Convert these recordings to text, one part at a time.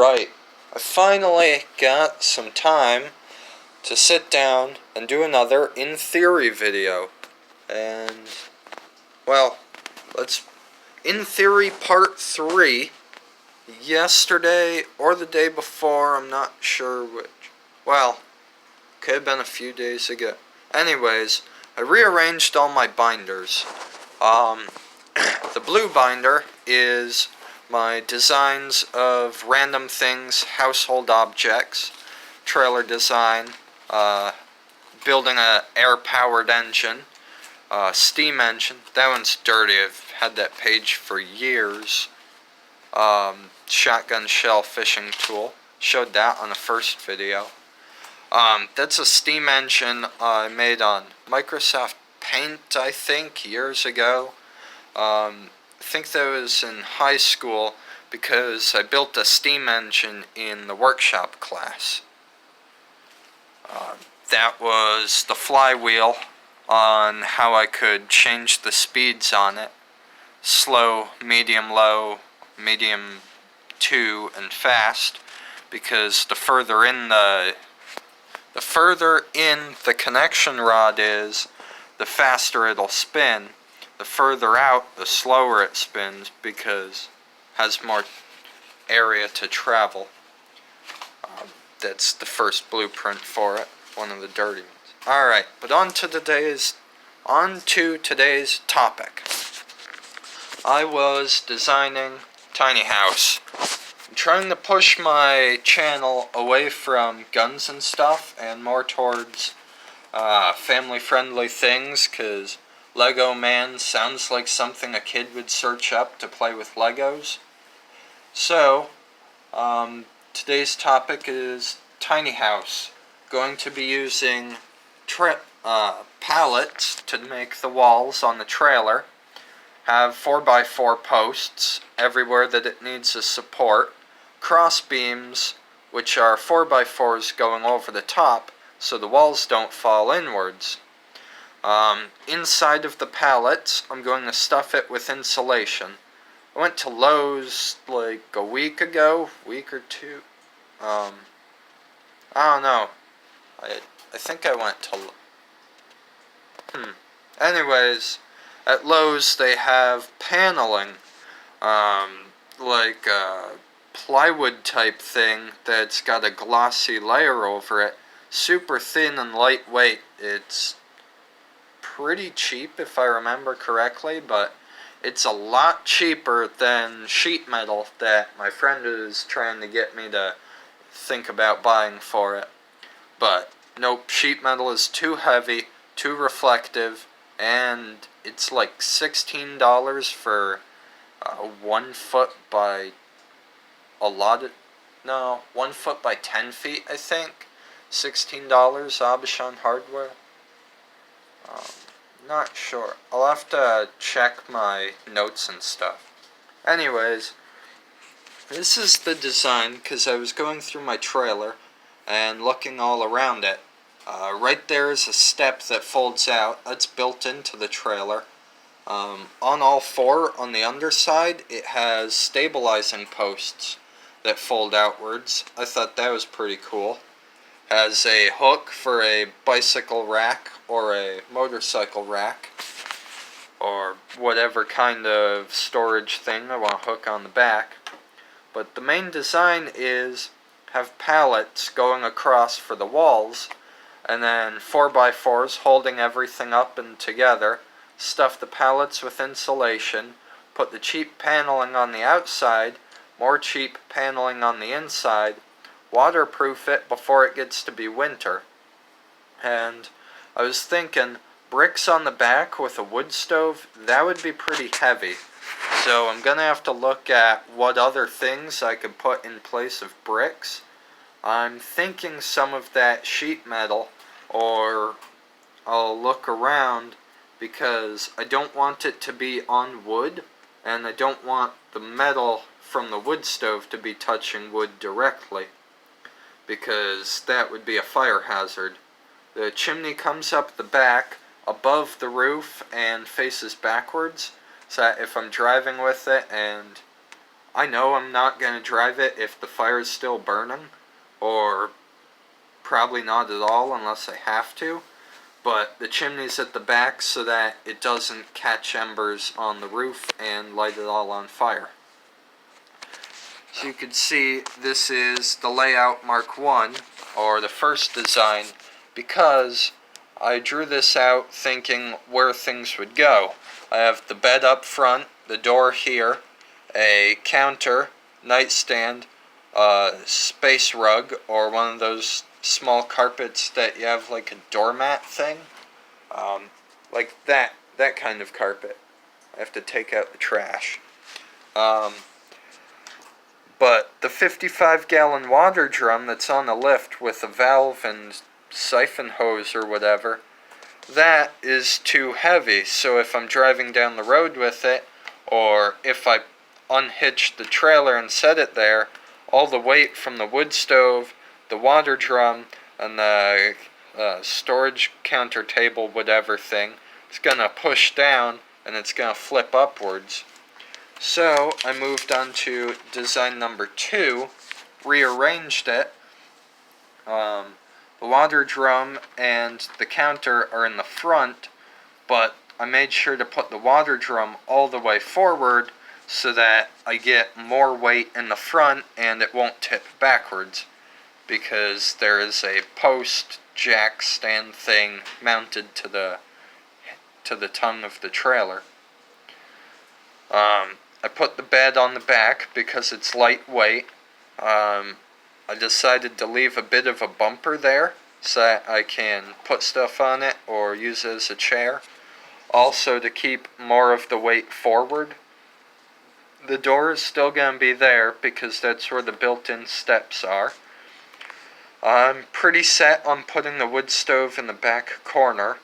Alright, I finally got some time to sit down and do another in theory video. And, well, in theory part 3, yesterday or the day before, I'm not sure which. Well, could have been a few days ago. Anyways, I rearranged all my binders. The blue binder is my designs of random things, household objects, trailer design, building a air-powered engine, steam engine. That one's dirty. I've had that page for years. Shotgun shell fishing tool. Showed that on the first video. That's a steam engine I made on Microsoft Paint, I think, years ago. I think that was in high school because I built a steam engine in the workshop class. That was the flywheel on how I could change the speeds on it. Slow, medium, low, medium 2, and fast, because the further in the connection rod is, the faster it'll spin. The further out, the slower it spins, because it has more area to travel. That's the first blueprint for it, one of the dirty ones. Alright, but on to today's topic. I was designing tiny house. I'm trying to push my channel away from guns and stuff and more towards family-friendly things, because Lego Man sounds like something a kid would search up to play with Legos. So, today's topic is tiny house. Going to be using pallets to make the walls on the trailer. Have 4x4 posts everywhere that it needs a support. Cross beams, which are 4x4s going over the top, so the walls don't fall inwards. Inside of the pallets, I'm going to stuff it with insulation. I went to Lowe's like a week or two. I don't know. I think I went to... Anyways, at Lowe's they have paneling, like a plywood type thing that's got a glossy layer over it. Super thin and lightweight. It's pretty cheap if I remember correctly, but it's a lot cheaper than sheet metal that my friend is trying to get me to think about buying for it. But nope, sheet metal is too heavy, too reflective, and it's like $16 for 1 foot by 1 foot by 10 feet, I think. $16, Abishan Hardware. Not sure. I'll have to check my notes and stuff. Anyways, this is the design, because I was going through my trailer and looking all around it. Right there is a step that folds out. That's built into the trailer. On all four, on the underside, it has stabilizing posts that fold outwards. I thought that was pretty cool. Has a hook for a bicycle rack or a motorcycle rack, or whatever kind of storage thing I want to hook on the back. But the main design is have pallets going across for the walls, and then 4x4s holding everything up and together. Stuff the pallets with insulation, put the cheap paneling on the outside, more cheap paneling on the inside, waterproof it before it gets to be winter. And I was thinking, bricks on the back with a wood stove, that would be pretty heavy. So I'm going to have to look at what other things I could put in place of bricks. I'm thinking some of that sheet metal, or I'll look around, because I don't want it to be on wood, and I don't want the metal from the wood stove to be touching wood directly, because that would be a fire hazard. The chimney comes up the back above the roof and faces backwards, so that if I'm driving with it and I know I'm not going to drive it if the fire is still burning, or probably not at all unless I have to. But the chimney's at the back so that it doesn't catch embers on the roof and light it all on fire. So you can see this is the layout Mark 1, or the first design, because I drew this out thinking where things would go. I have the bed up front, the door here, a counter, nightstand, space rug, or one of those small carpets that you have like a doormat thing. Like that kind of carpet. I have to take out the trash. But the 55-gallon water drum that's on the lift with a valve and siphon hose or whatever, that is too heavy. So if I'm driving down the road with it, or if I unhitched the trailer and set it there, all the weight from the wood stove, the water drum, and the storage counter table whatever thing is going to push down and it's going to flip upwards. So I moved on to design number 2, rearranged it. The water drum and the counter are in the front, but I made sure to put the water drum all the way forward so that I get more weight in the front and it won't tip backwards, because there is a post jack stand thing mounted to the tongue of the trailer. I put the bed on the back because it's lightweight. I decided to leave a bit of a bumper there so that I can put stuff on it or use it as a chair. Also to keep more of the weight forward. The door is still going to be there because that's where the built-in steps are. I'm pretty set on putting the wood stove in the back corner.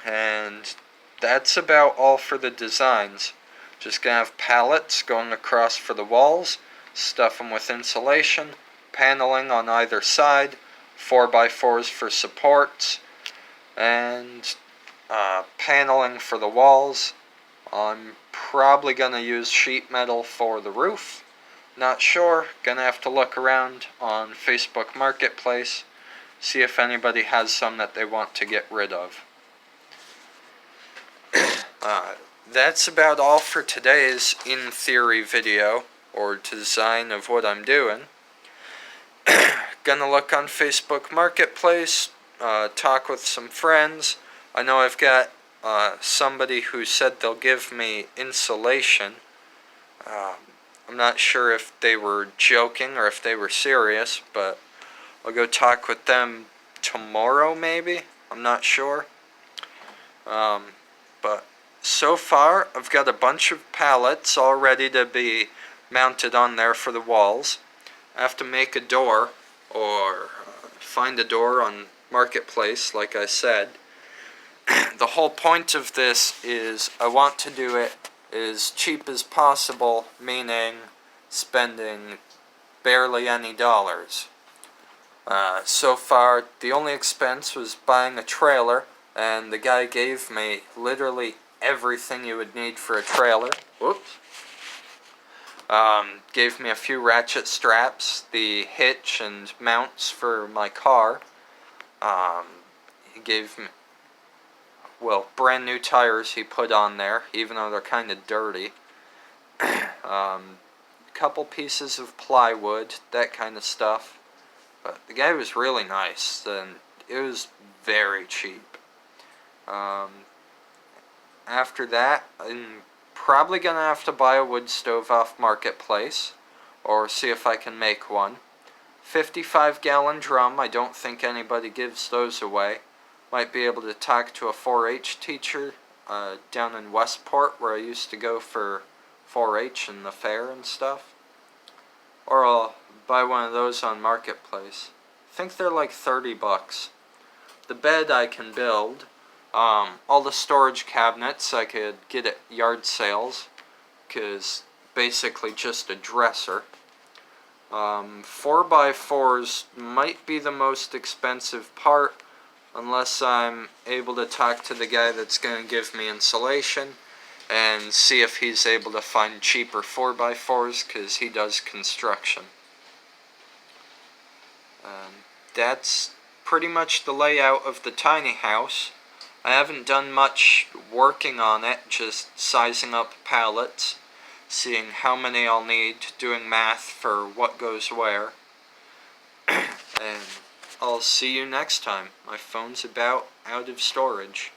And that's about all for the designs. Just gonna have pallets going across for the walls, stuff them with insulation, paneling on either side, 4x4s for supports, and paneling for the walls. I'm probably gonna use sheet metal for the roof. Not sure, gonna have to look around on Facebook Marketplace, see if anybody has some that they want to get rid of. That's about all for today's in theory video, or design of what I'm doing. Gonna look on Facebook Marketplace, talk with some friends. I know I've got somebody who said they'll give me insulation. I'm not sure if they were joking or if they were serious, but I'll go talk with them tomorrow maybe. I'm not sure. But so far, I've got a bunch of pallets all ready to be mounted on there for the walls. I have to make a door, or find a door on Marketplace, like I said. The whole point of this is I want to do it as cheap as possible, meaning spending barely any dollars. So far, the only expense was buying a trailer, and the guy gave me literally everything you would need for a trailer. Whoops. Gave me a few ratchet straps, the hitch and mounts for my car. He gave me, well, brand new tires he put on there, even though they're kind of dirty. A couple pieces of plywood, that kind of stuff. But the guy was really nice, and it was very cheap. After that, I'm probably going to have to buy a wood stove off Marketplace, or see if I can make one. 55-gallon drum, I don't think anybody gives those away. Might be able to talk to a 4-H teacher down in Westport, where I used to go for 4-H and the fair and stuff. Or I'll buy one of those on Marketplace. I think they're like $30. The bed I can build. All the storage cabinets I could get at yard sales, because basically just a dresser. 4x4s might be the most expensive part, unless I'm able to talk to the guy that's going to give me insulation. and see if he's able to find cheaper 4x4s, because he does construction. That's pretty much the layout of the tiny house. I haven't done much working on it, just sizing up pallets, seeing how many I'll need, doing math for what goes where. And I'll see you next time. My phone's about out of storage.